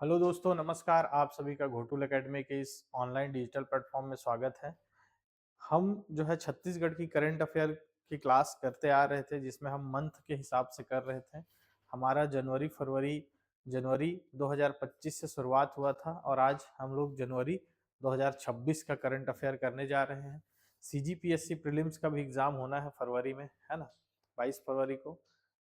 Hello दोस्तों, नमस्कार। आप सभी का घोटुल एकेडमी के इस ऑनलाइन डिजिटल प्लेटफॉर्म में स्वागत है। हम जो है छत्तीसगढ़ की करंट अफेयर की क्लास करते आ रहे थे, जिसमें हम मंथ के हिसाब से कर रहे थे। हमारा जनवरी 2025 से शुरुआत हुआ था और आज हम लोग जनवरी 2026 का करंट अफेयर करने जा रहे हैं। सीजीपीएससी प्रीलिम्स का भी एग्जाम होना है फरवरी में, है ना, 22 फरवरी को।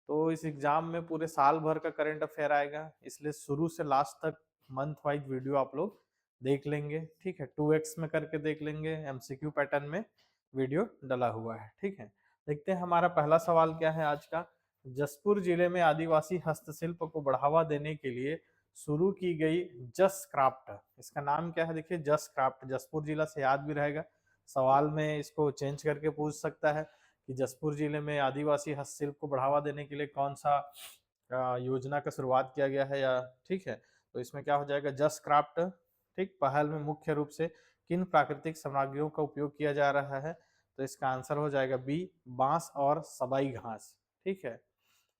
तो इस एग्जाम में पूरे साल भर का करंट अफेयर आएगा, इसलिए शुरू से लास्ट तक मंथ वाइज वीडियो आप लोग देख लेंगे। ठीक है, 2x में करके देख लेंगे, एमसीक्यू पैटर्न में वीडियो डला हुआ है। ठीक है, देखते हैं हमारा पहला सवाल क्या है आज का। जसपुर जिले में आदिवासी हस्तशिल्प को बढ़ावा देने के लिए शुरू की गई जस क्राफ्ट, इसका नाम क्या है? देखिए, जस क्राफ्ट। जसपुर जिला से याद भी रहेगा, सवाल में इसको चेंज करके पूछ सकता है कि जसपुर जिले में आदिवासी हस्तशिल्प को बढ़ावा देने के लिए कौन सा योजना का शुरुआत किया गया है, या ठीक है। तो इसमें क्या हो जाएगा? जस क्राफ्ट। ठीक, पहल में मुख्य रूप से किन प्राकृतिक सामग्रियों का उपयोग किया जा रहा है? तो इसका आंसर हो जाएगा बी, बांस और सबाई घास। ठीक है,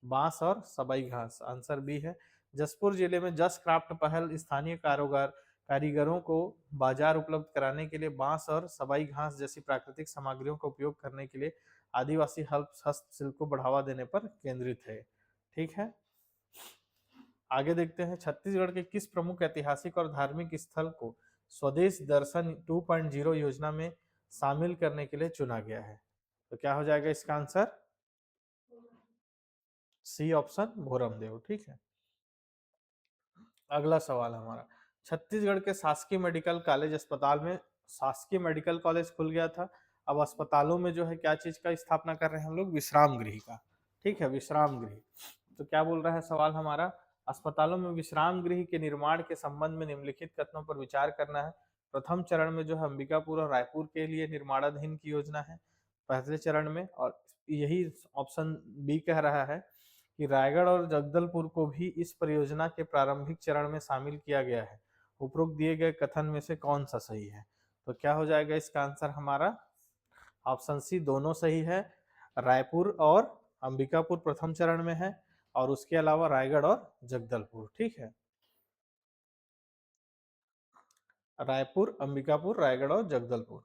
बांस और सबाई घास आंसर बी है। जसपुर जिले में जस क्राफ्ट पहल स्थानीय कारोबार कारीगरों को बाजार उपलब्ध कराने के लिए बांस और सबाई घास जैसी प्राकृतिक सामग्रियों का उपयोग करने के लिए आदिवासी हस्तशिल्प को बढ़ावा देने पर केंद्रित है। ठीक है, आगे देखते हैं। छत्तीसगढ़ के किस प्रमुख ऐतिहासिक और धार्मिक स्थल को स्वदेश दर्शन 2.0 योजना में शामिल करने के लिए चुना गया है? तो क्या हो जाएगा इसका आंसर? C option, Bhoramdev. ठीक है, अगला सवाल हमारा। छत्तीसगढ़ के शासकीय मेडिकल कॉलेज अस्पताल में शासकीय मेडिकल कॉलेज खुल गया था। अब अस्पतालों में जो है क्या चीज का स्थापना कर रहे हैं हम लोग? विश्राम गृह का। ठीक है, विश्राम गृह। तो क्या बोल रहा है सवाल हमारा? अस्पतालों में विश्राम गृह के निर्माण के संबंध में निम्नलिखित कथनों पर विचार करना है। प्रथम चरण में जो है अंबिकापुर और रायपुर के लिए निर्माणाधीन की योजना है पहले चरण में, और यही ऑप्शन बी कह रहा है कि रायगढ़ और जगदलपुर को भी इस परियोजना के प्रारंभिक चरण में शामिल किया गया है। उपरोक्त दिए गए कथन में से कौन सा सही है? तो क्या हो जाएगा इसका आंसर हमारा? ऑप्शन सी, दोनों सही है। रायपुर और अंबिकापुर प्रथम चरण में है, और उसके अलावा रायगढ़ और जगदलपुर। ठीक है, रायपुर, अंबिकापुर, रायगढ़ और जगदलपुर।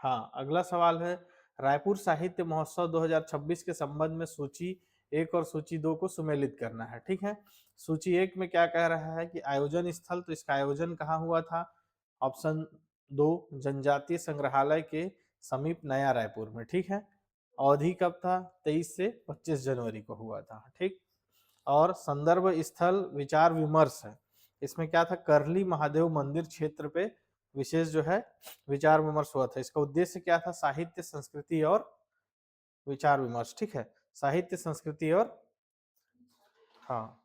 हाँ, अगला सवाल है। रायपुर साहित्य महोत्सव 2026 के संबंध में सूची एक और सूची दो को सुमेलित करना है। ठीक है, सूची एक में क्या कह रहा है कि आयोजन स्थल, तो इसका आयोजन कहाँ हुआ था? ऑप्शन दो, जनजातीय संग्रहालय के समीप नया रायपुर में। ठीक है, अवधि कब था? 23 से 25 जनवरी को हुआ था। ठीक, और संदर्भ स्थल विचार विमर्श है। इसमें क्या था? करली महादेव मंदिर क्षेत्र पे विशेष जो है विचार विमर्श हुआ था। इसका उद्देश्य क्या था? साहित्य, संस्कृति और विचार विमर्श। ठीक है, साहित्य, संस्कृति और, हाँ,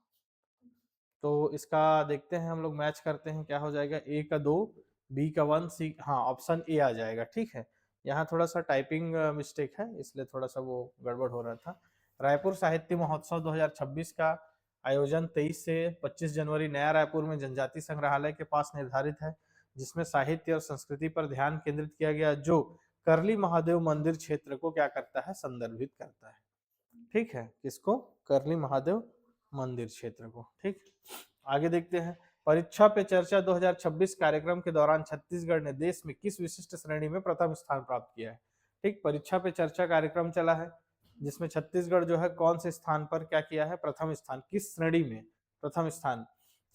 तो इसका देखते हैं हम लोग, मैच करते हैं। क्या हो जाएगा? ए का दो, बी का वन, सी, हाँ, ऑप्शन ए आ जाएगा। ठीक है, यहाँ थोड़ा सा टाइपिंग मिस्टेक है, इसलिए थोड़ा सा वो गड़बड़ हो रहा था। रायपुर साहित्य महोत्सव 2026 का आयोजन 23 से 25 जनवरी नया रायपुर में जनजाति संग्रहालय के पास निर्धारित है, जिसमें साहित्य और संस्कृति पर ध्यान केंद्रित किया गया, जो करली महादेव मंदिर क्षेत्र को क्या करता है? संदर्भित करता है। ठीक है, किसको? करली महादेव मंदिर क्षेत्र को। ठीक, आगे देखते हैं। परीक्षा पे चर्चा 2026 कार्यक्रम के दौरान छत्तीसगढ़ ने देश में किस विशिष्ट श्रेणी में प्रथम स्थान प्राप्त किया है? ठीक, परीक्षा पे चर्चा कार्यक्रम चला है, जिसमें छत्तीसगढ़ जो है कौन से स्थान पर क्या किया है? प्रथम स्थान। किस श्रेणी में प्रथम स्थान?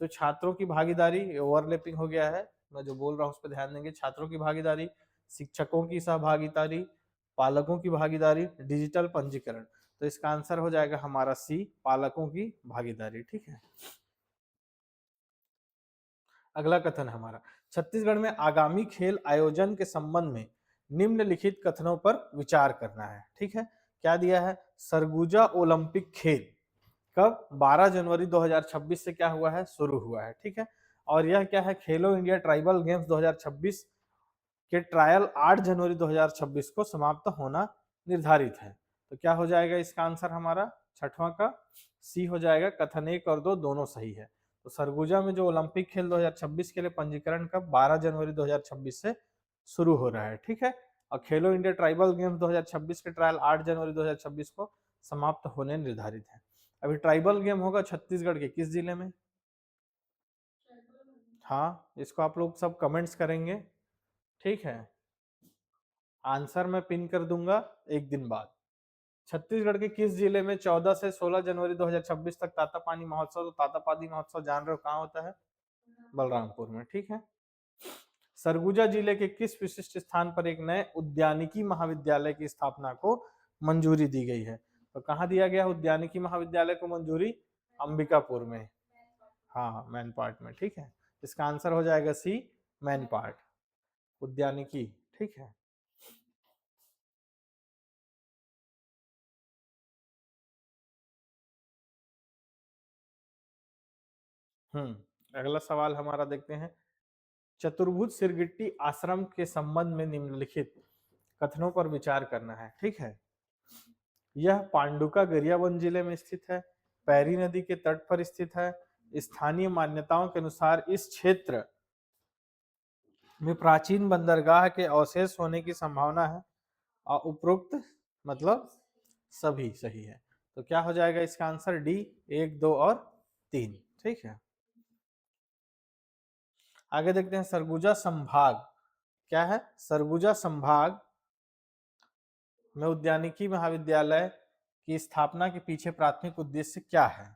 तो छात्रों की भागीदारी, ओवरलैपिंग हो गया है, मैं जो बोल रहा हूँ उस पर ध्यान देंगे। छात्रों की भागीदारी, शिक्षकों की सहभागिता, पालकों की भागीदारी, डिजिटल पंजीकरण। तो इसका आंसर हो जाएगा हमारा सी, पालकों की भागीदारी। ठीक है, अगला कथन हमारा। छत्तीसगढ़ में आगामी खेल आयोजन के संबंध में निम्नलिखित कथनों पर विचार करना है। ठीक है, क्या दिया है? सरगुजा ओलंपिक खेल कब? 12 जनवरी 2026 से क्या हुआ है? शुरू हुआ है। ठीक है, और यह क्या है? खेलो इंडिया ट्राइबल गेम्स 2026 के ट्रायल 8 जनवरी 2026 को समाप्त होना निर्धारित है। तो क्या हो जाएगा इसका आंसर हमारा? छठवां का सी हो जाएगा। कथन एक और दो दोनों सही है। तो सरगुजा में जो ओलंपिक खेल 2026 के लिए पंजीकरण कब? 12 जनवरी 2026 से शुरू हो रहा है। ठीक है, और खेलो इंडिया ट्राइबल गेम्स 2026 के ट्रायल 8 जनवरी 2026 को समाप्त होने निर्धारित है। अभी ट्राइबल गेम होगा छत्तीसगढ़ के किस जिले में? हाँ, इसको आप लोग सब कमेंट्स करेंगे, ठीक है। आंसर मैं पिन कर दूंगा एक दिन बाद। छत्तीसगढ़ के किस जिले में 14 से 16 जनवरी 2026 तक तातापानी महोत्सव, तो तातापानी महोत्सव जान रहे हो कहाँ होता है? बलरामपुर में, ठीक है। सरगुजा जिले के किस विशिष्ट स्थान पर एक नए उद्यानिकी महाविद्यालय की स्थापना को मंजूरी दी गई है? तो कहाँ दिया गया उद्यानिकी महाविद्यालय को मंजूरी? अंबिकापुर में। हाँ, मैनपाट में, ठीक है। इसका आंसर हो जाएगा सी, मैनपाट, उद्यानिकी, ठीक है। अगला सवाल हमारा देखते हैं। चतुर्भुज सिरगिट्टी आश्रम के संबंध में निम्नलिखित कथनों पर विचार करना है, ठीक है। यह पांडुका गरियाबंद जिले में स्थित है, पैरी नदी के तट पर स्थित है, स्थानीय मान्यताओं के अनुसार इस क्षेत्र में प्राचीन बंदरगाह के अवशेष होने की संभावना है, और उपरोक्त मतलब सभी सही है। तो क्या हो जाएगा इसका आंसर? डी, 1, 2 और 3, ठीक है। आगे देखते हैं सरगुजा संभाग क्या है? सरगुजा संभाग में उद्यानिकी महाविद्यालय की स्थापना के पीछे प्राथमिक उद्देश्य क्या है?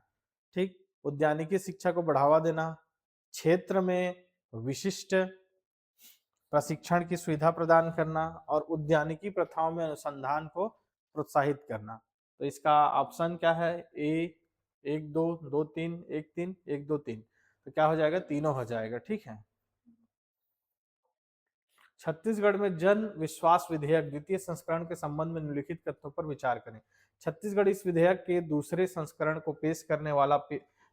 ठीक, उद्यानिकी शिक्षा को बढ़ावा देना, क्षेत्र में विशिष्ट प्रशिक्षण की सुविधा प्रदान करना और उद्यानिकी प्रथाओं में अनुसंधान को प्रोत्साहित करना। तो इसका ऑप्शन क्या है? ए, 1 2 2 3 1 3 1 2 3। तो क्या हो जाएगा? तीनों हो जाएगा, ठीक है। छत्तीसगढ़ में जन विश्वास विधेयक द्वितीय संस्करण के संबंध में निम्नलिखित तथ्यों पर विचार करें। छत्तीसगढ़ इस विधेयक के दूसरे संस्करण को पेश करने वाला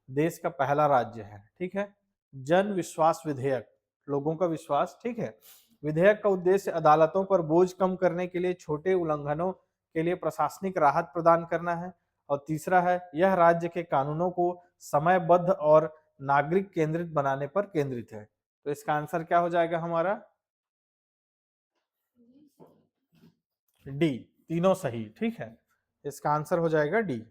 देश का पहला राज्य है, ठीक है। जन विश्वास विधेयक, लोगों का विश्वास, ठीक है। विधेयक का उद्देश्य अदालतों पर बोझ कम करने के लिए छोटे उल्लंघनों के लिए प्रशासनिक राहत प्रदान करना है, और तीसरा है यह राज्य के कानूनों को समयबद्ध और नागरिक केंद्रित बनाने पर केंद्रित है। तो इसका आंसर क्या हो जाएगा हमारा? डी, तीनों सही, ठीक है। इसका आंसर हो जाएगा डी।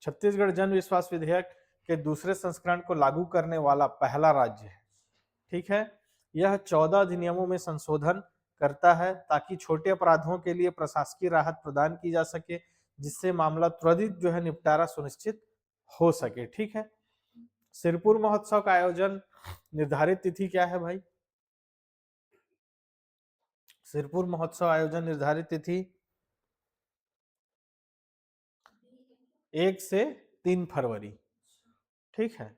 छत्तीसगढ़ जन विश्वास विधेयक के दूसरे संस्करण को लागू करने वाला पहला राज्य है, ठीक है। यह 14 अधिनियमों में संशोधन करता है ताकि छोटे अपराधों के लिए प्रशासकीय राहत प्रदान की जा सके, जिससे मामला त्वरित जो है निपटारा सुनिश्चित हो सके, ठीक है। सिरपुर महोत्सव का आयोजन निर्धारित तिथि क्या है भाई? सिरपुर महोत्सव आयोजन निर्धारित तिथि 1 से 3 फरवरी, ठीक है।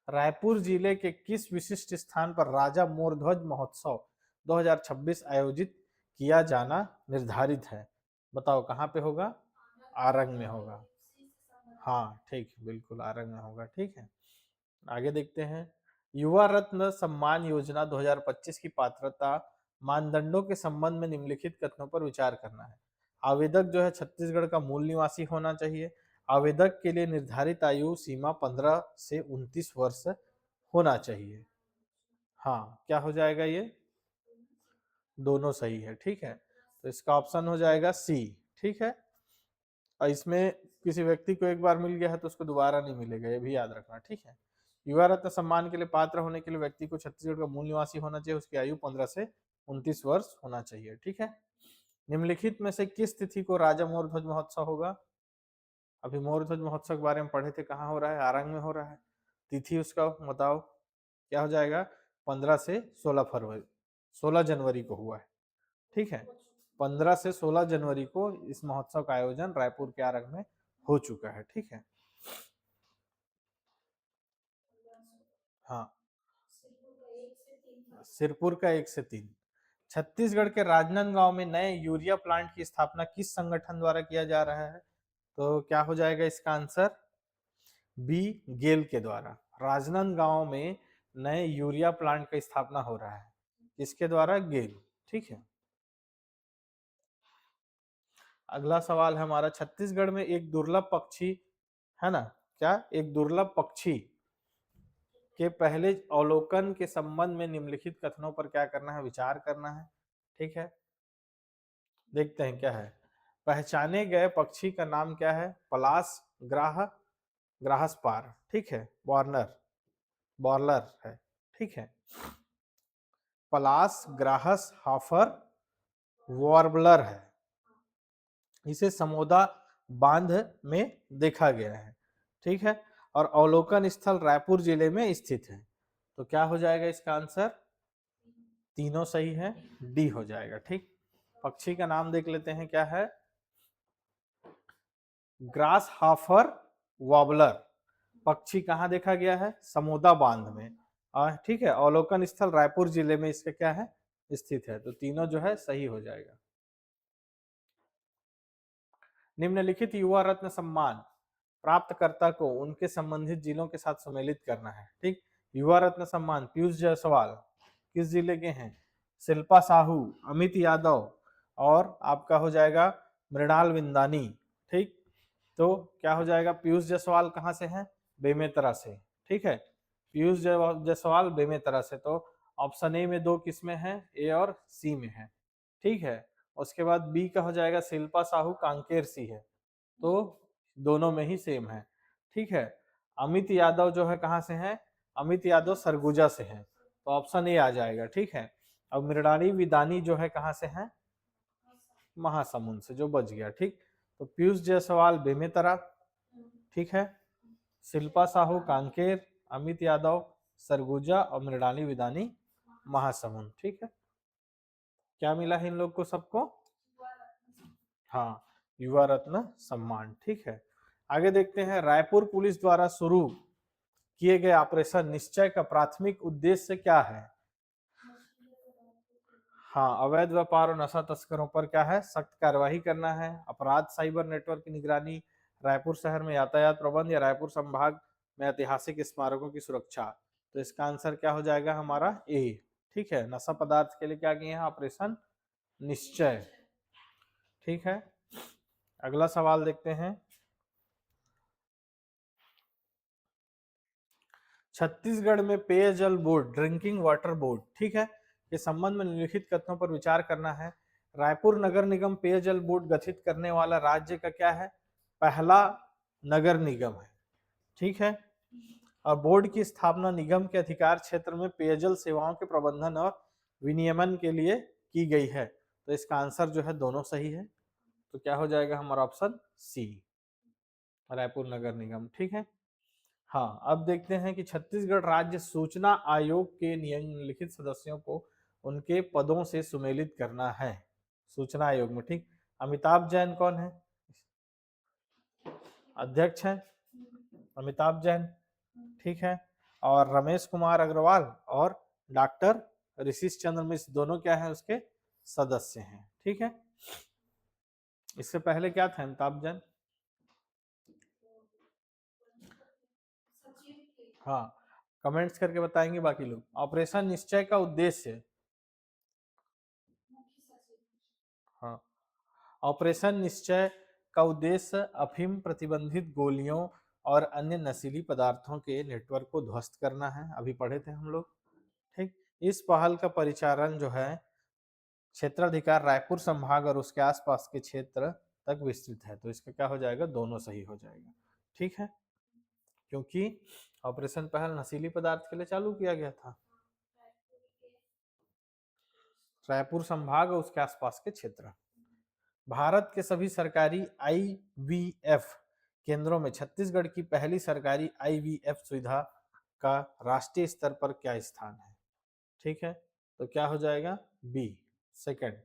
रायपुर जिले के किस विशिष्ट स्थान पर राजा मोरध्वज महोत्सव 2026 आयोजित किया जाना निर्धारित है? बताओ कहाँ पे होगा? आरंग में होगा। हाँ ठीक, बिल्कुल आरंग में होगा, ठीक है। आगे देखते हैं। युवा रत्न सम्मान योजना 2025 की पात्रता मानदंडों के संबंध में निम्नलिखित कथनों पर विचार करना है। आवेदक जो है छत्तीसगढ़ का मूल निवासी होना चाहिए। आवेदक के लिए निर्धारित आयु सीमा 15 से 29 वर्ष होना चाहिए। हाँ, क्या हो जाएगा ये? दोनों सही है, ठीक है। तो इसका ऑप्शन हो जाएगा सी, ठीक है। और इसमें किसी व्यक्ति को एक बार मिल गया है तो उसको दोबारा नहीं मिलेगा, ये भी याद रखना, ठीक है। युवा रत्न सम्मान के लिए पात्र होने के लिए व्यक्ति को छत्तीसगढ़ का मूल निवासी होना चाहिए, उसकी आयु 15 से 29 वर्ष होना चाहिए, ठीक है। निम्नलिखित में से किस तिथि को राजा मोरध्वज महोत्सव होगा? अभी मोरध्वज महोत्सव के बारे में पढ़े थे, कहाँ हो रहा है? आरंग में हो रहा है। तिथि उसका बताओ क्या हो जाएगा? 15 से 16 फरवरी, 16 जनवरी को हुआ है, ठीक है। 15 से 16 जनवरी को इस महोत्सव का आयोजन रायपुर के आरंग में हो चुका है, ठीक है। हाँ, सिरपुर का 1 से 3। छत्तीसगढ़ के राजनांदगांव में नए यूरिया प्लांट की स्थापना किस संगठन द्वारा किया जा रहा है? तो क्या हो जाएगा इसका आंसर? बी, गेल के द्वारा। राजनांदगांव में नए यूरिया प्लांट का स्थापना हो रहा है, किसके द्वारा? गेल, ठीक है। अगला सवाल है हमारा, छत्तीसगढ़ में एक दुर्लभ पक्षी है ना, क्या एक दुर्लभ पक्षी के पहले अवलोकन के संबंध में निम्नलिखित कथनों पर क्या करना है? विचार करना है, ठीक है। देखते हैं क्या है। पहचाने गए पक्षी का नाम क्या है? पलाश ग्राहसपार, ठीक है, वार्नर बॉर्लर है, ठीक है। पलाश ग्राहस हाफर वार्बलर है, इसे समोदा बांध में देखा गया है, ठीक है। और अवलोकन स्थल रायपुर जिले में स्थित है। तो क्या हो जाएगा इसका आंसर? तीनों सही है, डी हो जाएगा, ठीक। पक्षी का नाम देख लेते हैं, क्या है? Grasshopper warbler. पक्षी कहाँ देखा गया है? समोदा बांध में, ठीक है। अवलोकन स्थल रायपुर जिले में इसका क्या है? स्थित है। तो तीनों जो है सही हो जाएगा। निम्नलिखित युवा रत्न सम्मान प्राप्तकर्ता को उनके संबंधित जिलों के साथ सम्मिलित करना है, ठीक। युवा रत्न सम्मान पीयूष जायसवाल किस जिले के हैं? शिल्पा साहू, अमित यादव और आपका हो जाएगा मृणाल विंदानी, ठीक। तो क्या हो जाएगा? पीयूष जायसवाल कहाँ से हैं? बेमेतरा से, ठीक है। पीयूष जायसवाल बेमेतरा से। तो ऑप्शन ए में दो किसमें है? ए और सी में है, ठीक है। उसके बाद बी का हो जाएगा शिल्पा साहू कांकेर सी है, तो दोनों में ही सेम है, ठीक है। अमित यादव जो है कहाँ से हैं? अमित यादव सरगुजा से हैं, तो ऑप्शन ए आ जाएगा, ठीक है। अब मृणाली विदानी जो है कहाँ से हैं? महासमुंद से, जो बच गया, ठीक। तो पीयूष जायसवाल बेमेतरा, ठीक है। शिल्पा साहू कांकेर, अमित यादव सरगुजा और मृणाली विदानी महासमुंद, ठीक है। क्या मिला है इन लोग को सबको? हाँ, युवा रत्न सम्मान, ठीक है। आगे देखते हैं, रायपुर पुलिस द्वारा शुरू किए गए ऑपरेशन निश्चय का प्राथमिक उद्देश्य क्या है? हाँ, अवैध व्यापार और नशा तस्करों पर क्या है? सख्त कार्रवाई करना है। अपराध साइबर नेटवर्क की निगरानी, रायपुर शहर में यातायात प्रबंध या रायपुर संभाग में ऐतिहासिक स्मारकों की सुरक्षा। तो इसका आंसर क्या हो जाएगा हमारा? ए, ठीक है। नशा पदार्थ के लिए क्या किए हैं? ऑपरेशन निश्चय, ठीक है। अगला सवाल देखते हैं, छत्तीसगढ़ में पेयजल बोर्ड ड्रिंकिंग वाटर बोर्ड, ठीक है, के संबंध में निम्नलिखित कथनों पर विचार करना है। रायपुर नगर निगम पेयजल बोर्ड गठित करने वाला राज्य का क्या है? पहला नगर निगम है, ठीक है। और बोर्ड की स्थापना निगम के अधिकार क्षेत्र में पेयजल सेवाओं के प्रबंधन और विनियमन के लिए की गई है। तो इसका आंसर जो है दोनों सही है। तो क्या हो जाएगा हमारा? ऑप्शन सी, रायपुर नगर निगम, ठीक है। हाँ, अब देखते हैं कि छत्तीसगढ़ राज्य सूचना आयोग के निम्नलिखित सदस्यों को उनके पदों से सुमेलित करना है। सूचना आयोग में, ठीक। अमिताभ जैन कौन है? अध्यक्ष हैं अमिताभ जैन, ठीक है। और रमेश कुमार अग्रवाल और डॉक्टर ऋषिश चंद्र मिश्र दोनों क्या है? उसके सदस्य हैं, ठीक है। इससे पहले क्या था अमिताभ जैन? हाँ, कमेंट्स करके बताएंगे बाकी लोग। ऑपरेशन निश्चय का उद्देश्य, हाँ, ऑपरेशन निश्चय का उद्देश्य अफीम प्रतिबंधित गोलियों और अन्य नशीली पदार्थों के नेटवर्क को ध्वस्त करना है। अभी पढ़े थे हम लोग, ठीक। इस पहल का परिचालन जो है क्षेत्राधिकार रायपुर संभाग और उसके आसपास के क्षेत्र तक विस्तृत है। तो इसका क्या हो जाएगा? दोनों सही हो जाएगा, ठीक है, क्योंकि ऑपरेशन पहल नशीली पदार्थ के लिए चालू किया गया था। रायपुर संभाग और उसके आसपास के क्षेत्र। भारत के सभी सरकारी आईवीएफ केंद्रों में छत्तीसगढ़ की पहली सरकारी आईवीएफ सुविधा का राष्ट्रीय स्तर पर क्या स्थान है? ठीक है, तो क्या हो जाएगा? B, second.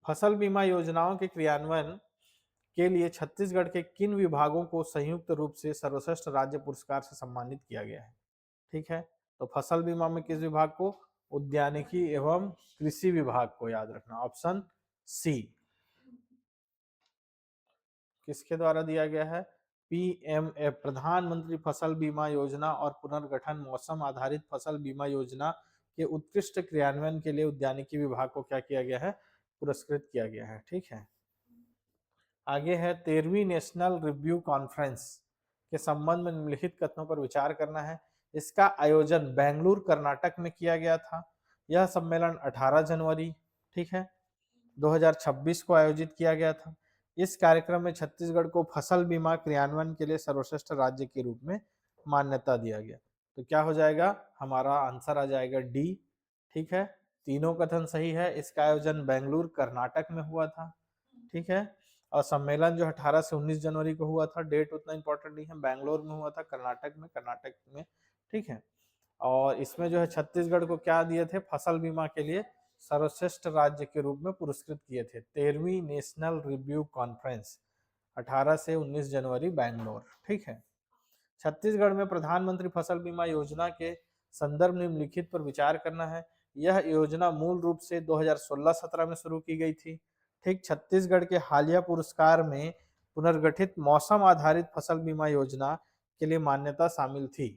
फसल बीमा योजनाओं के क्रियान्वयन के लिए छत्तीसगढ़ के किन विभागों को संयुक्त रूप से सर्वश्रेष्ठ राज्य पुरस्कार से सम्मानित किया गया है? ठीक है, तो फसल बीमा में किस विभाग को? उद्यानिकी एवं कृषि विभाग को, याद रखना, ऑप्शन सी। किसके द्वारा दिया गया है? पीएमएफ, प्रधानमंत्री फसल बीमा योजना और पुनर्गठन मौसम आधारित फसल बीमा योजना के उत्कृष्ट क्रियान्वयन के लिए उद्यानिकी विभाग को क्या किया गया है? पुरस्कृत किया गया है, ठीक है। आगे है 13वीं नेशनल रिव्यू कॉन्फ्रेंस के संबंध में निम्नलिखित कथनों पर विचार करना है। इसका आयोजन बेंगलुरु कर्नाटक में किया गया था। यह सम्मेलन 18 जनवरी, ठीक है, 2026 को आयोजित किया गया था। इस कार्यक्रम में छत्तीसगढ़ को फसल बीमा क्रियान्वयन के लिए सर्वश्रेष्ठ राज्य के रूप में मान्यता दिया गया। तो क्या हो जाएगा, हमारा आंसर आ जाएगा डी। ठीक है, तीनों कथन सही है। इसका आयोजन बेंगलुरु कर्नाटक में हुआ था। ठीक है, और सम्मेलन जो 18 से 19 जनवरी को हुआ था, डेट उतना इंपॉर्टेंट नहीं है, बैंगलोर में हुआ था, कर्नाटक में। ठीक है, और इसमें जो है छत्तीसगढ़ को क्या दिए थे, फसल बीमा के लिए सर्वश्रेष्ठ राज्य के रूप में पुरस्कृत किए थे। 13वीं नेशनल रिव्यू कॉन्फ्रेंस 18 से 19 जनवरी बैंगलोर। ठीक है, छत्तीसगढ़ में प्रधानमंत्री फसल बीमा योजना के संदर्भ निम्नलिखित पर विचार करना है। यह योजना मूल रूप से 2016-17 में शुरू की गई थी। ठीक, छत्तीसगढ़ के हालिया पुरस्कार में पुनर्गठित मौसम आधारित फसल बीमा योजना के लिए मान्यता शामिल थी।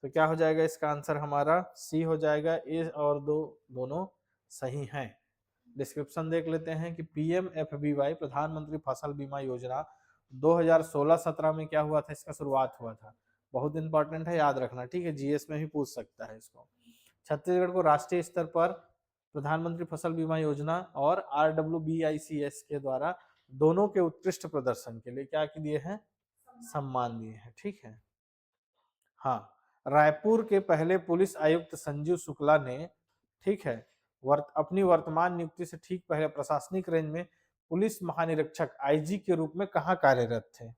तो क्या हो जाएगा इसका आंसर, हमारा सी हो जाएगा। ए और दो दोनों सही हैं। डिस्क्रिप्शन देख लेते हैं कि पीएमएफबीवाई प्रधानमंत्री फसल बीमा योजना 2016-17 में क्या हुआ था, इसका शुरुआत हुआ था। बहुत इंपॉर्टेंट है, याद रखना। ठीक है, जीएस में भी पूछ सकता है इसको। छत्तीसगढ़ को राष्ट्रीय स्तर पर प्रधानमंत्री फसल बीमा योजना और RWBICS के द्वारा दोनों के उत्कृष्ट प्रदर्शन के लिए क्या दिए हैं, सम्मान दिए हैं। ठीक है, हाँ, रायपुर के पहले पुलिस आयुक्त संजीव शुक्ला ने, ठीक है, अपनी वर्तमान नियुक्ति से ठीक पहले प्रशासनिक रेंज में पुलिस महानिरीक्षक आईजी के रूप में कहाँ कार्यरत थे।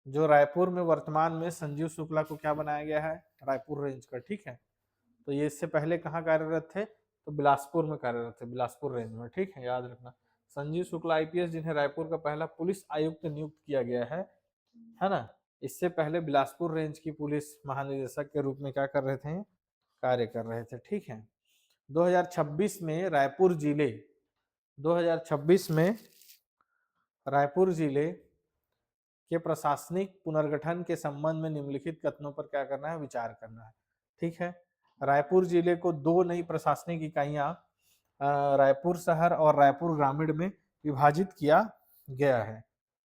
जो रायपुर में वर्तमान में संजीव शुक्ला को क्या बनाया गया है, रायपुर रेंज का। ठीक है, तो ये इससे पहले कहाँ कार्यरत थे, तो बिलासपुर में कार्यरत थे, बिलासपुर रेंज में। ठीक है, याद रखना। संजीव शुक्ला आईपीएस, जिन्हें रायपुर का पहला पुलिस आयुक्त नियुक्त किया गया है ना, इससे पहले बिलासपुर रेंज की पुलिस महानिदेशक के रूप में क्या कर रहे थे, कार्य कर रहे थे। ठीक है, 2026 में रायपुर जिले 2026 में रायपुर जिले के प्रशासनिक पुनर्गठन के संबंध में निम्नलिखित कथनों पर क्या करना है, विचार करना है। ठीक है, रायपुर जिले को दो नई प्रशासनिक इकाइयां रायपुर शहर और रायपुर ग्रामीण में विभाजित किया गया है।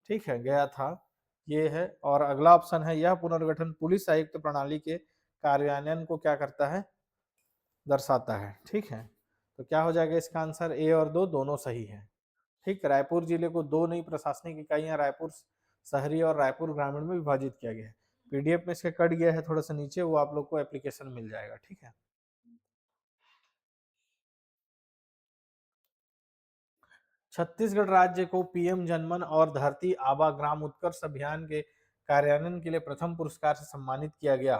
ठीक है, गया था, ये है। और अगला ऑप्शन है, यह पुनर्गठन पुलिस आयुक्त प्रणाली के कार्यान्वयन को क्या करता है, दर्शाता है। ठीक है, तो क्या हो जाएगा इसका आंसर, ए और दो दोनों सही है। ठीक, रायपुर जिले को दो नई प्रशासनिक इकाइयां रायपुर शहरी और रायपुर ग्रामीण में विभाजित किया गया है। पीडीएफ में इसके कट गया है थोड़ा सा नीचे, वो आप लोग को एप्लीकेशन मिल जाएगा। ठीक है, छत्तीसगढ़ राज्य को पीएम जनमन और धरती आबा ग्राम उत्कर्ष अभियान के कार्यान्वयन के लिए प्रथम पुरस्कार से सम्मानित किया गया।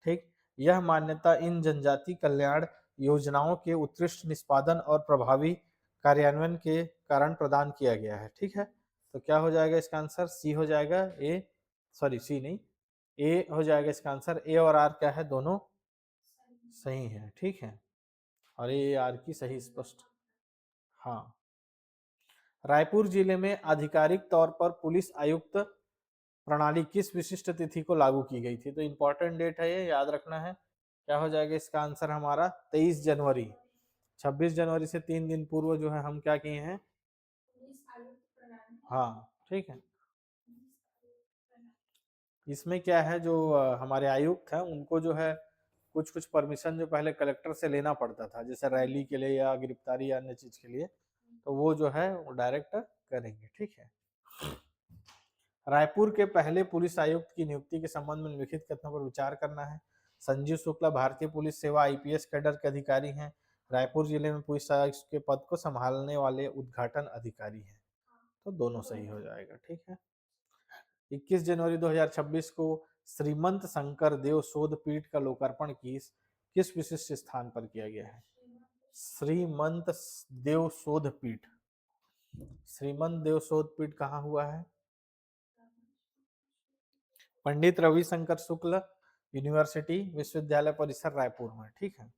ठीक, यह मान्यता इन जनजाति कल्याण योजनाओं के उत्कृष्ट निष्पादन और प्रभावी कार्यान्वयन के कारण प्रदान किया गया है। ठीक है, तो क्या हो जाएगा इसका आंसर, सी हो जाएगा। ए, सॉरी सी नहीं, ए हो जाएगा इसका आंसर। ए और आर क्या है, दोनों सही है। ठीक है, और ए आर की सही स्पष्ट। हाँ, रायपुर जिले में आधिकारिक तौर पर पुलिस आयुक्त प्रणाली किस विशिष्ट तिथि को लागू की गई थी, तो इंपॉर्टेंट डेट है ये, याद रखना है। क्या हो जाएगा इसका आंसर, हमारा 23 जनवरी। 26 जनवरी से 3 दिन पूर्व जो है हम क्या किए हैं, हाँ। ठीक है, इसमें क्या है, जो हमारे आयुक्त हैं उनको जो है कुछ कुछ परमिशन जो पहले कलेक्टर से लेना पड़ता था, जैसे रैली के लिए या गिरफ्तारी या अन्य चीज के लिए, तो वो जो है वो डायरेक्ट करेंगे। ठीक है, रायपुर के पहले पुलिस आयुक्त की नियुक्ति के संबंध में निम्नलिखित कथनों पर विचार करना है। संजीव शुक्ला भारतीय पुलिस सेवा आईपीएस कैडर के अधिकारी हैं। रायपुर जिले में पुलिस आयुक्त के पद को संभालने वाले उद्घाटन अधिकारी हैं। तो दोनों सही हो जाएगा। ठीक है, 21 जनवरी 2026 को श्रीमंत शंकर देव शोध पीठ का लोकार्पण किस विशिष्ट स्थान पर किया गया है, श्रीमंत देव शोध पीठ। श्रीमंत देव शोध पीठ कहाँ हुआ है, पंडित रविशंकर शुक्ल यूनिवर्सिटी विश्वविद्यालय परिसर रायपुर में। ठीक है,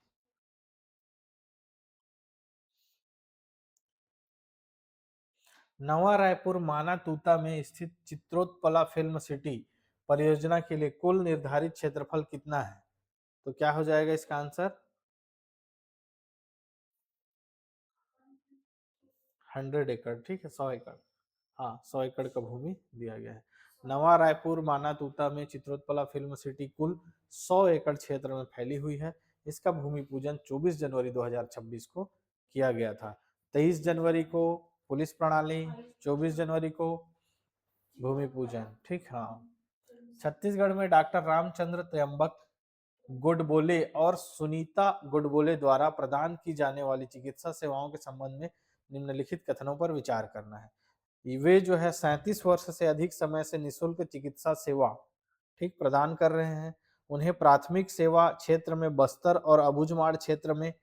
नवा रायपुर माना तूता में स्थित चित्रोत्पला फिल्म सिटी परियोजना के लिए कुल निर्धारित क्षेत्रफल कितना है, तो क्या हो जाएगा इसका आंसर, 100 एकड़। ठीक है, 100 एकड़, हाँ, 100 एकड़ का भूमि दिया गया है। नवा रायपुर माना तूता में चित्रोत्पला फिल्म सिटी कुल 100 एकड़ क्षेत्र में फैली हुई है। इसका भूमि पूजन 24 जनवरी 2026 को किया गया था। 23 जनवरी को पुलिस प्रणाली, 24 जनवरी को भूमि पूजन। ठीक, हाँ। छत्तीसगढ़ में डॉक्टर रामचंद्र त्र्यंबक गोडबोले और सुनीता गोडबोले द्वारा प्रदान की जाने वाली चिकित्सा सेवाओं के संबंध में निम्नलिखित कथनों पर विचार करना है। वे जो है 37 वर्ष से अधिक समय से निःशुल्क चिकित्सा सेवा ठीक प्रदान कर रहे हैं। उन्हें प्राथमिक सेवा क्षेत्र में बस्तर और अबूझमाड़ क्षेत्र में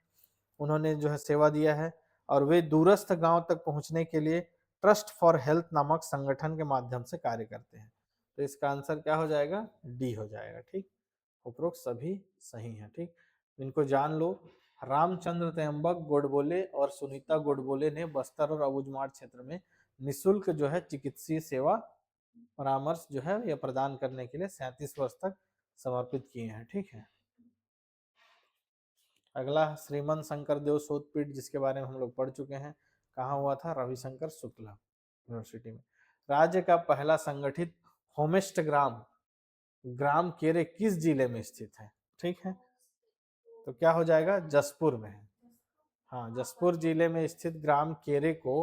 उन्होंने जो है सेवा दिया है, और वे दूरस्थ गांव तक पहुंचने के लिए ट्रस्ट फॉर हेल्थ नामक संगठन के माध्यम से कार्य करते हैं। तो इसका आंसर क्या हो जाएगा? डी हो जाएगा। ठीक, उपरोक्त सभी सही हैं। ठीक, इनको जान लो। रामचंद्र त्र्यंबक गोडबोले और सुनीता गोडबोले ने बस्तर और अबूझमाड़ क्षेत्र में निःशुल्क जो है चिकित्सीय सेवा परामर्श जो है यह प्रदान करने के लिए 37 वर्ष तक समर्पित किए हैं। ठीक है। अगला श्रीमंत शंकर देव शोधपीठ, जिसके बारे में हम लोग पढ़ चुके हैं। कहाँ हुआ था? रविशंकर शुक्ला यूनिवर्सिटी में। राज्य का पहला संगठित होमेस्ट ग्राम केरे किस जिले में स्थित है? ठीक है, तो क्या हो जाएगा? जसपुर में है। हाँ, जसपुर जिले में स्थित ग्राम केरे को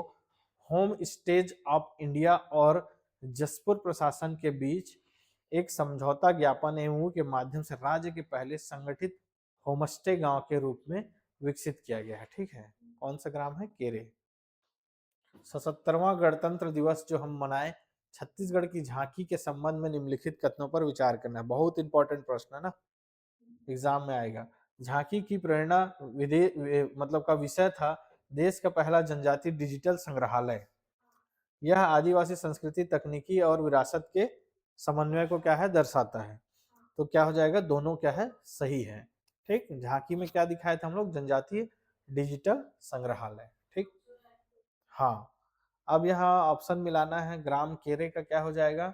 होम स्टेज ऑफ इंडिया और जसपुर प्रशासन के बीच एक समझौता ज्ञापन एमओयू के माध्यम से राज्य के पहले संगठित होमस्टे गांव के रूप में विकसित किया गया है। ठीक है, कौन सा ग्राम है? केरे। 77वां गणतंत्र दिवस जो हम मनाए, छत्तीसगढ़ की झांकी के संबंध में निम्नलिखित कथनों पर विचार करना है। बहुत इंपॉर्टेंट प्रश्न है ना, एग्जाम में आएगा। झांकी की प्रेरणा मतलब का विषय था देश का पहला जनजाति डिजिटल संग्रहालय। यह आदिवासी संस्कृति, तकनीकी और विरासत के समन्वय को क्या है? दर्शाता है। तो क्या हो जाएगा? दोनों क्या है? सही है। ठीक, झांकी में क्या दिखाए थे हम लोग? जनजातीय डिजिटल संग्रहालय। ठीक, हाँ। अब यहाँ ऑप्शन मिलाना है। ग्राम केरे का क्या हो जाएगा?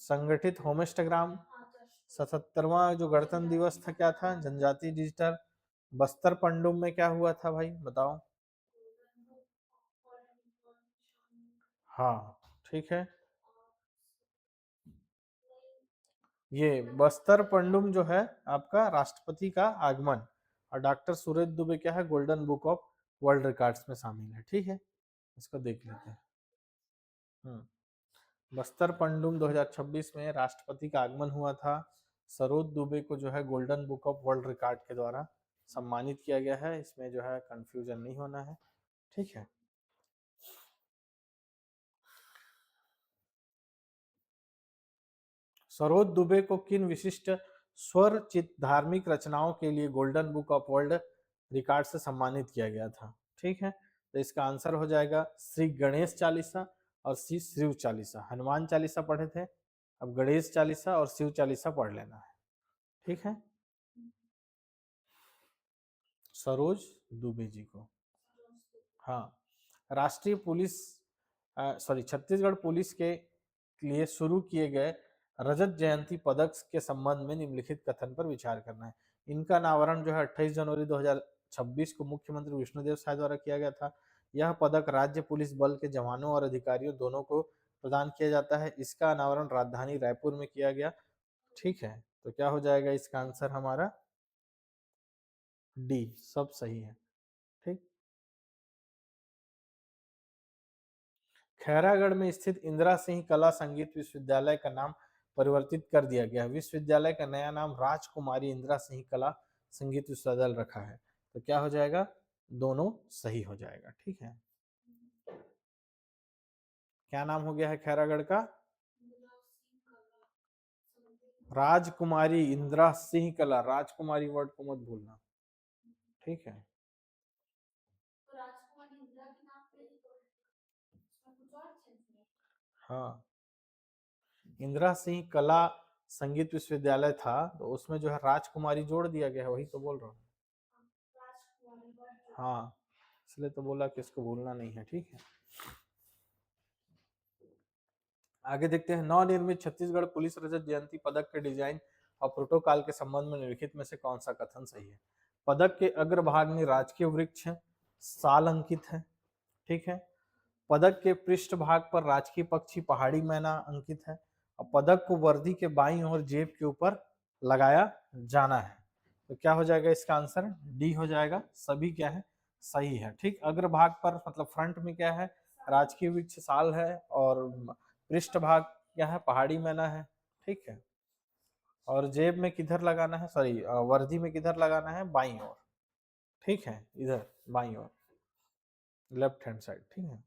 संगठित होमेस्ट ग्राम। 77वां जो गणतंत्र दिवस था क्या था? जनजातीय डिजिटल। बस्तर पंडुम में क्या हुआ था भाई, बताओ? हाँ, ठीक है। ये बस्तर पंडुम जो है आपका राष्ट्रपति का आगमन, और डॉक्टर सुरेश दुबे क्या है? Golden book of world records में शामिल है। ठीक है, इसको देख लेते हैं। बस्तर पंडुम 2026 में राष्ट्रपति का आगमन हुआ था। सरोज दुबे को जो है golden book of world record के द्वारा सम्मानित किया गया है। इसमें जो है कंफ्यूजन नहीं होना है। ठीक है। सरोज दुबे को किन विशिष्ट स्वरचित धार्मिक रचनाओं के लिए golden book of world record से सम्मानित किया गया था? ठीक है, तो इसका आंसर हो जाएगा श्री गणेश चालीसा और श्री शिव चालीसा। हनुमान चालीसा पढ़े थे, अब गणेश चालीसा और शिव चालीसा पढ़ लेना है। ठीक है, सरोज दुबे जी को। हाँ, राष्ट्रीय पुलिस छत्तीसगढ़ पुलिस के लिए शुरू किए गए रजत जयंती पदक के संबंध में निम्नलिखित कथन पर विचार करना है। इनका अनावरण जो है 28 जनवरी 2026 को मुख्यमंत्री विष्णुदेव साय द्वारा किया गया था। यह पदक राज्य पुलिस बल के जवानों और अधिकारियों दोनों को प्रदान किया जाता है। इसका अनावरण राजधानी रायपुर में किया गया। ठीक है, तो क्या हो जाएगा इसका आंसर हमारा? डी, सब सही है। ठीक, खैरागढ़ में स्थित इंदिरा सिंह कला संगीत विश्वविद्यालय का नाम परिवर्तित कर दिया गया। विश्वविद्यालय का नया नाम राजकुमारी इंदिरा सिंह कला संगीत विश्वविद्यालय रखा है। तो क्या हो जाएगा? दोनों सही हो जाएगा। ठीक है, क्या नाम हो गया है खैरागढ़ का? राजकुमारी इंदिरा सिंह कला। राजकुमारी वर्ड को मत भूलना। ठीक है, हाँ, इंदिरा सिंह कला संगीत विश्वविद्यालय था, तो उसमें जो है राजकुमारी जोड़ दिया गया है, वही तो बोल रहा हूँ। हाँ, इसलिए तो बोला कि इसको भूलना नहीं है। ठीक है, आगे देखते हैं। नवनिर्मित छत्तीसगढ़ पुलिस रजत जयंती पदक के डिजाइन और प्रोटोकॉल के संबंध में निम्नलिखित में से कौन सा कथन सही है? पदक के अग्रभाग में राजकीय वृक्ष साल अंकित है। ठीक है, पदक के पृष्ठ भाग पर राजकीय पक्षी पहाड़ी मैना अंकित है, और पदक को वर्दी के बाईं ओर जेब के ऊपर लगाया जाना है। तो क्या हो जाएगा इसका आंसर? डी हो जाएगा। सभी क्या है? सही है। ठीक, अग्रभाग पर मतलब फ्रंट में क्या है, राजकीय वृक्ष साल है, और पृष्ठ भाग क्या है, पहाड़ी मैना है। ठीक है, और जेब में किधर लगाना है, सॉरी वर्दी में किधर लगाना है, बाईं ओर। ठीक है, इधर बाईं ओर, लेफ्ट हैंड साइड। ठीक है,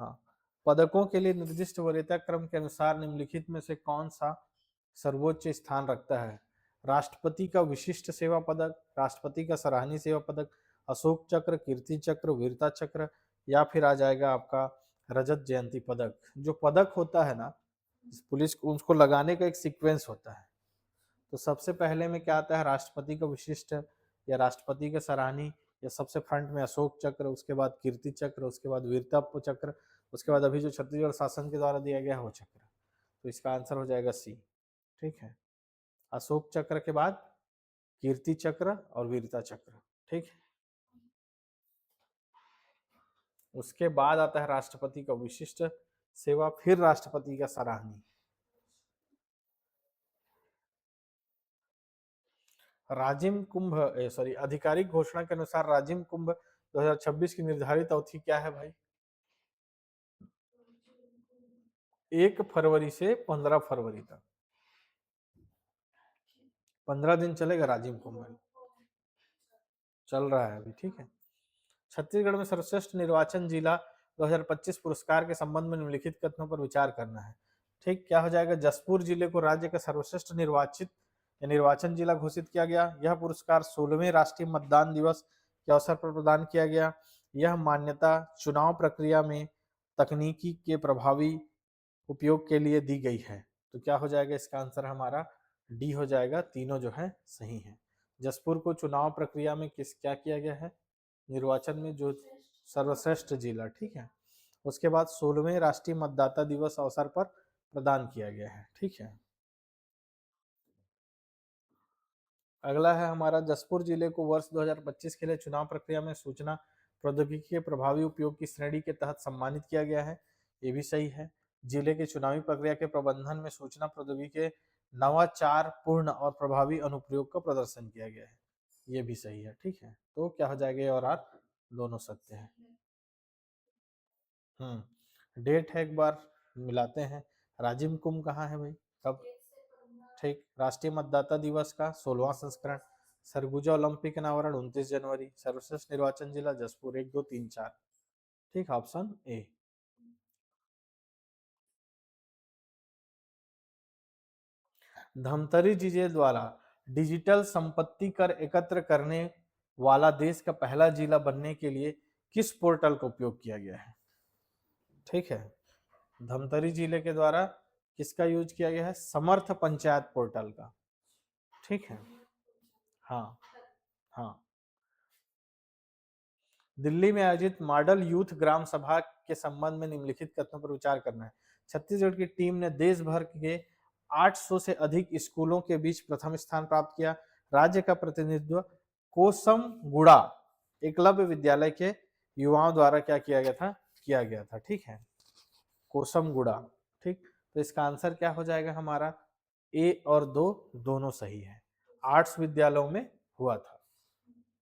हाँ। पदकों के लिए निर्दिष्ट वरीयता क्रम के अनुसार निम्नलिखित में से कौन सा सर्वोच्च स्थान रखता है? राष्ट्रपति का विशिष्ट सेवा पदक, राष्ट्रपति का सराहनीय सेवा पदक, अशोक चक्र, कीर्ति चक्र, वीरता चक्र, या फिर आ जाएगा आपका रजत जयंती पदक। जो पदक होता है ना, पुलिस को उसको लगाने का एक सीक्वेंस होता है। तो सबसे पहले में क्या आता है, राष्ट्रपति का विशिष्ट या राष्ट्रपति का सराहनीय, या सबसे फ्रंट में अशोक चक्र, उसके बाद कीर्ति चक्र, उसके बाद वीरता चक्र, उसके बाद अभी जो छत्तीसगढ़ शासन के द्वारा दिया गया है वो चक्र। तो इसका आंसर हो जाएगा सी। ठीक है, अशोक चक्र के बाद कीर्ति चक्र और वीरता चक्र। ठीक है, उसके बाद आता है राष्ट्रपति का विशिष्ट सेवा, फिर राष्ट्रपति का सराहनीय। राजिम कुंभ, सॉरी, आधिकारिक घोषणा के अनुसार राजिम कुंभ 2026 की निर्धारित अवधि क्या है भाई? 1 फरवरी से 15 फरवरी तक, 15 दिन चलेगा राजिम कुंभ में, चल रहा है अभी। ठीक है, छत्तीसगढ़ में सर्वश्रेष्ठ निर्वाचन जिला 2025 पुरस्कार के संबंध में निम्नलिखित कथनों पर विचार करना है। ठीक, क्या हो जाएगा, जसपुर जिले को राज्य का सर्वश्रेष्ठ निर्वाचित या निर्वाचन जिला घोषित किया गया। यह पुरस्कार 16वें राष्ट्रीय मतदान दिवस के अवसर पर प्रदान किया गया। यह मान्यता चुनाव प्रक्रिया में तकनीकी के प्रभावी उपयोग के लिए दी गई है। तो क्या हो जाएगा, इसका आंसर हमारा डी हो जाएगा, तीनों जो है सही है। जसपुर को चुनाव प्रक्रिया में क्या किया गया है, निर्वाचन में जो सर्वश्रेष्ठ जिला। ठीक है, उसके बाद 16वें राष्ट्रीय मतदाता दिवस अवसर पर प्रदान किया गया है। ठीक है, अगला है हमारा, जसपुर जिले को वर्ष 2025 के लिए चुनाव प्रक्रिया में सूचना प्रौद्योगिकी के प्रभावी उपयोग की श्रेणी के तहत सम्मानित किया गया है। ये भी सही है। जिले के चुनावी प्रक्रिया के प्रबंधन में सूचना प्रौद्योगिकी के नवाचार पूर्ण और प्रभावी अनुप्रयोग का प्रदर्शन किया गया है। ये भी सही है। ठीक है, तो क्या हो जाएगा, ये और आर दोनों सत्य है। डेट है, एक बार मिलाते हैं। राजिम कुंभ कहाँ है भाई, कब? ठीक, राष्ट्रीय मतदाता दिवस का 16वां संस्करण। सरगुजा ओलंपिक अनावरण 29 जनवरी। सर्वश्रेष्ठ निर्वाचन जिला जसपुर, 1, 2, 3, 4। ठीक, ऑप्शन ए। धमतरी जिले द्वारा डिजिटल संपत्ति कर एकत्र करने वाला देश का पहला जिला बनने के लिए किस पोर्टल का उपयोग किया गया है? ठीक है, धमतरी जिले के द्वारा किसका यूज किया गया है, समर्थ पंचायत पोर्टल का। ठीक है, हाँ हाँ। दिल्ली में आयोजित मॉडल यूथ ग्राम सभा के संबंध में निम्नलिखित कथनों पर विचार करना है। छत्तीसगढ़ की टीम ने देश भर के 800 से अधिक स्कूलों के बीच प्रथम स्थान प्राप्त किया। राज्य का प्रतिनिधित्व कोसम गुड़ा एकलव्य विद्यालय के युवाओं द्वारा क्या किया गया था। ठीक है, कोसम गुड़ा। ठीक, तो इसका आंसर क्या हो जाएगा हमारा, ए और दो दोनों सही है, आर्ट्स विद्यालयों में हुआ था।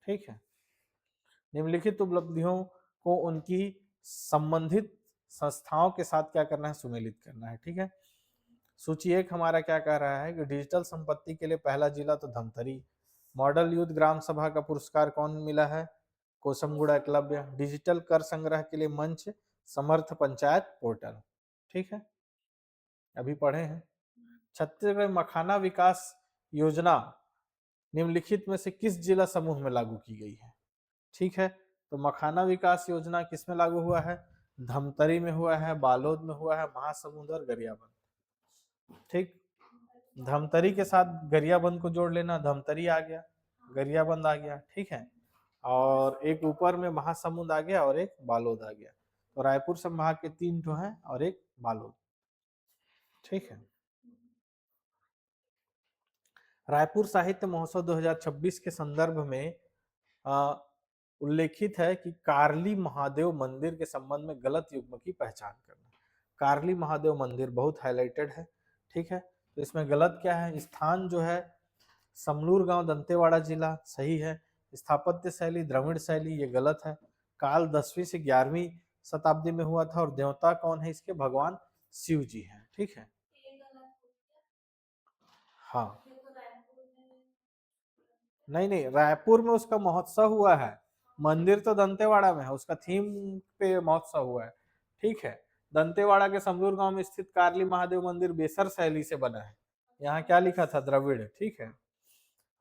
ठीक है, निम्नलिखित उपलब्धियों को उनकी संबंधित संस्थाओं के साथ क्या करना है, सुमेलित करना है। ठीक है, सूची 1 हमारा क्या कह रहा है कि डिजिटल संपत्ति के लिए पहला जिला तो धमतरी। मॉडल यूथ ग्राम सभा का पुरस्कार कौन मिला है, कोसमगुड़ा एकलव्य। डिजिटल कर संग्रह के लिए मंच समर्थ पंचायत पोर्टल। ठीक है, अभी पढ़े हैं। छत्तीसगढ़ मखाना विकास योजना निम्नलिखित में से किस जिला समूह में लागू की गई है? ठीक है, तो मखाना विकास योजना किस में लागू हुआ है, धमतरी में हुआ है, बालोद में हुआ है, महासमुंद और गरियाबंद। ठीक, धमतरी के साथ गरियाबंद को जोड़ लेना, धमतरी आ गया, गरियाबंद आ गया। ठीक है, और एक ऊपर में महासमुंद आ गया और एक बालोद आ गया। तो रायपुर संभाग के 3 ठो हैं और एक बालोद। ठीक है, रायपुर साहित्य महोत्सव 2026 के संदर्भ में उल्लेखित है कि कार्ली महादेव मंदिर के संबंध में गलत युग्म की पहचान करना। कार्ली महादेव मंदिर बहुत हाईलाइटेड है। ठीक है, तो इसमें गलत क्या है, स्थान जो है समलूर गांव दंतेवाड़ा जिला, सही है। स्थापत्य शैली द्रविड़ शैली, ये गलत है। काल 10वीं से 11वीं शताब्दी में हुआ था और देवता कौन है इसके, भगवान शिव जी हैं। ठीक है, हाँ, नहीं नहीं, रायपुर में उसका महोत्सव हुआ है, मंदिर तो दंतेवाड़ा में है, उसका थीम पे महोत्सव हुआ है। ठीक है, दंतेवाड़ा के समरूर गांव में स्थित कारली महादेव मंदिर बेसर शैली से बना है। यहाँ क्या लिखा था, द्रविड़। ठीक है,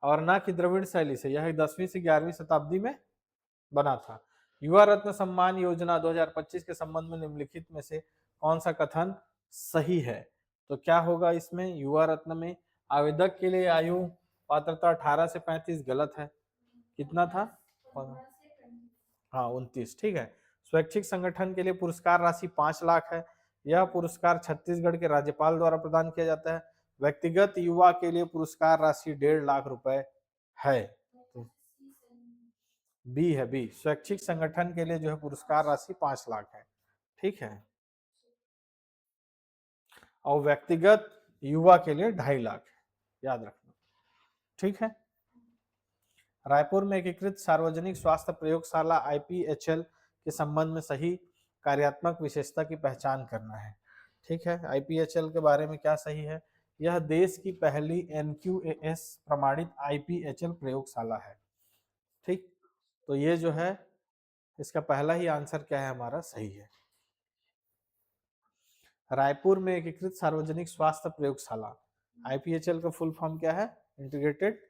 और ना कि द्रविड़ शैली से, यह 10वीं से 11वीं शताब्दी में बना था। युवा रत्न सम्मान योजना 2025 के संबंध में निम्नलिखित में से कौन सा कथन सही है? तो क्या होगा इसमें, युवा रत्न में आवेदक के लिए आयु पात्रता 18 से 35 गलत है। कितना था, हाँ 29। ठीक है, स्वैच्छिक संगठन के लिए पुरस्कार राशि 5 लाख है। यह पुरस्कार छत्तीसगढ़ के राज्यपाल द्वारा प्रदान किया जाता है। व्यक्तिगत युवा के लिए पुरस्कार राशि 1.5 लाख रुपए है। तो बी है, बी, स्वैच्छिक संगठन के लिए जो है पुरस्कार राशि 5 लाख है। ठीक है, और व्यक्तिगत युवा के लिए 2.5 लाख है, याद रखना। ठीक है, रायपुर में एकीकृत सार्वजनिक स्वास्थ्य प्रयोगशाला आईपीएचएल के संबंध में सही कार्यात्मक विशेषता की पहचान करना है। ठीक है, आईपीएचएल के बारे में क्या सही है, यह देश की पहली एनक्यूएएस प्रमाणित आईपीएचएल प्रयोगशाला है। ठीक, तो ये जो है इसका पहला ही आंसर क्या है हमारा, सही है। रायपुर में एकीकृत सार्वजनिक स्वास्थ्य प्रयोगशाला, आईपीएचएल का फुल फॉर्म क्या है, इंटीग्रेटेड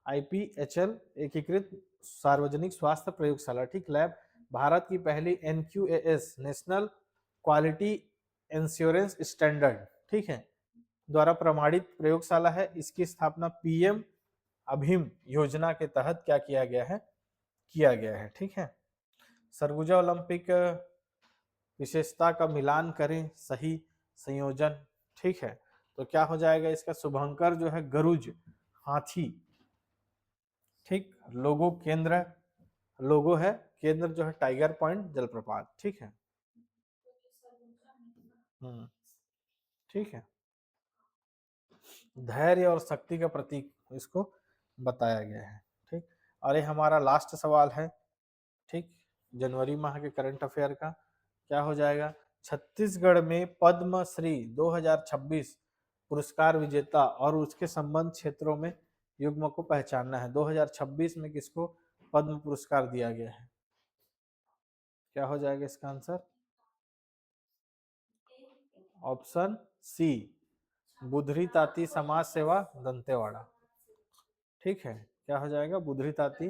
आईपीएचएल, एकीकृत सार्वजनिक स्वास्थ्य प्रयोगशाला। ठीक, लैब भारत की पहली NQAS national quality insurance standard, ठीक है, द्वारा प्रमाणित प्रयोगशाला है। इसकी स्थापना पीएम अभिम योजना के तहत क्या किया गया है, किया गया है। ठीक है, सरगुजा ओलंपिक विशेषता का मिलान करें, सही संयोजन। ठीक है, तो क्या हो जाएगा इसका, शुभंकर जो है गरुज हाथी। ठीक, लोगो केंद्र, लोगो है, केंद्र जो है टाइगर पॉइंट जलप्रपात। ठीक है, ठीक है, धैर्य और शक्ति का प्रतीक इसको बताया गया है। ठीक, और ये हमारा लास्ट सवाल है। ठीक, जनवरी माह के करंट अफेयर का क्या हो जाएगा, छत्तीसगढ़ में पद्मश्री 2026 पुरस्कार विजेता और उसके संबंध क्षेत्रों में युग्म को पहचानना है। 2026 में किसको पद्म पुरस्कार दिया गया है, क्या हो जाएगा इसका आंसर, ऑप्शन सी, बुधरी ताती समाज सेवा दंतेवाड़ा। ठीक है, क्या हो जाएगा, बुधरी ताती,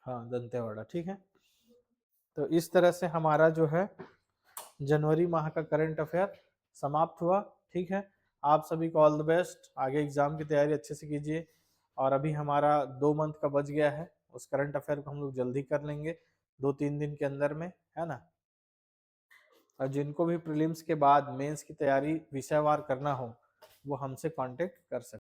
हाँ दंतेवाड़ा। ठीक है, तो इस तरह से हमारा जो है जनवरी माह का करंट अफेयर समाप्त हुआ। ठीक है, आप सभी को ऑल द बेस्ट, आगे एग्जाम की तैयारी अच्छे से कीजिए। और अभी हमारा 2 मंथ का बच गया है, उस करंट अफेयर को हम लोग जल्दी कर लेंगे 2-3 दिन के अंदर में, है ना। और जिनको भी प्रीलिम्स के बाद मेंस की तैयारी विषयवार करना हो वो हमसे कांटेक्ट कर सकते हैं।